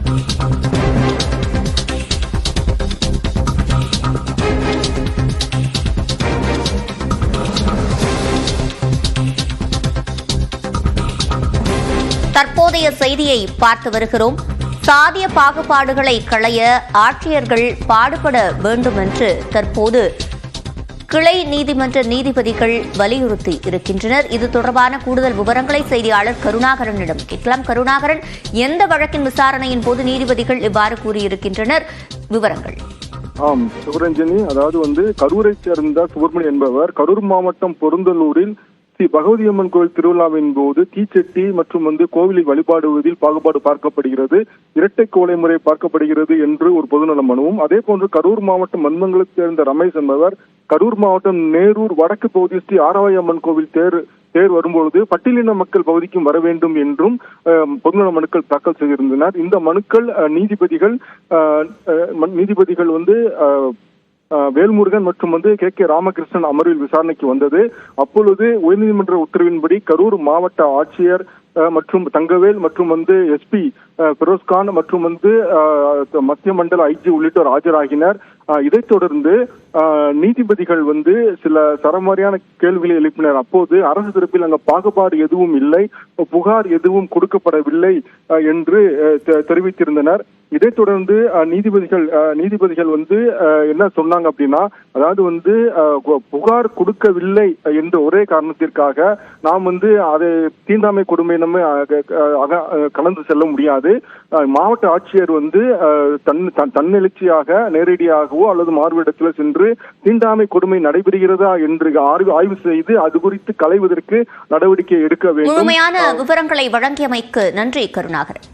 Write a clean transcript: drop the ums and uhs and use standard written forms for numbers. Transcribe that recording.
தற்போதைய செய்தியை பார்த்து வருகிறோம். சாதிய பாகுபாடுகளை களைய ஆட்சியர்கள் பாடுபட வேண்டும் என்று தற்போது கிளை நீதிமன்ற நீதிபதிகள் வலியுறுத்தி இருக்கின்றனர். இது தொடர்பான கூடுதல் விவரங்களை செய்தியாளர் கருணாகரனிடம் கேட்கலாம். கருணாகரன், எந்த வழக்கின் விசாரணையின் போது நீதிபதிகள் இவ்வாறு கூறியிருக்கின்றனர்? விவரங்கள். சுப்ரஞ்சனி, அதாவது கரூரை சேர்ந்த சுப்பிரமணியன் என்பவர் கரூர் மாவட்டம் பொருந்தலூரில் ஸ்ரீ பகவதி அம்மன் கோவில் திருவிழாவின் போது தீச்சட்டி மற்றும் கோவிலில் வழிபாடுவதில் பாகுபாடு பார்க்கப்படுகிறது, இரட்டை கோலை முறை பார்க்கப்படுகிறது என்று ஒரு பொதுநல மனுவும், அதே போன்று கரூர் மாவட்டம் மண்மங்கலத்தை சேர்ந்த ரமேஷ் என்பவர் கரூர் மாவட்டம் நேரூர் வடக்கு பகுதி ஸ்ரீ ஆரவாய் அம்மன் கோவில் தேர் வரும்பொழுது பட்டியலின மக்கள் பகுதிக்கும் வர வேண்டும் என்றும் பொதுநல மனுக்கள் தாக்கல் செய்திருந்தனர். இந்த மனுக்கள் நீதிபதிகள் வேல்முருகன் மற்றும் கே ராமகிருஷ்ணன் அமர்வில் விசாரணைக்கு வந்தது. அப்பொழுது உயர்நீதிமன்ற உத்தரவின்படி கரூர் மாவட்ட ஆட்சியர் மற்றும் தங்கவேல் மற்றும் எஸ்பி பெரோஸ்கான் மற்றும் மத்திய மண்டல ஐஜி உள்ளிட்டோர் ஆஜராகினர். இதைத் தொடர்ந்து நீதிபதிகள் சில சரமாரியான கேள்விகளை எழுப்பினர். அப்போது அரசு தரப்பில் அங்க பாகுபாடு எதுவும் இல்லை, புகார் எதுவும் கொடுக்கப்படவில்லை என்று தெரிவித்திருந்தனர். இதைத் தொடர்ந்து நீதிபதிகள் என்ன சொன்னாங்க அப்படின்னா, அதாவது புகார் கொடுக்கவில்லை என்ற ஒரே காரணத்திற்காக நாம் அதை தீண்டாமை கொடுமை நம்ம கலந்து செல்ல முடியாது. மாவட்ட ஆட்சியர் தன்னெழுச்சியாக நேரடியாகவோ அல்லது மாறுவிடத்தில் சென்று தீண்டாமை கொடுமை நடைபெறுகிறதா என்று ஆய்வு செய்து அது குறித்து களைவதற்கு நடவடிக்கை எடுக்க வேண்டும். முழுமையான விவரங்களை வழங்கியமைக்கு நன்றி கருணாகரன்.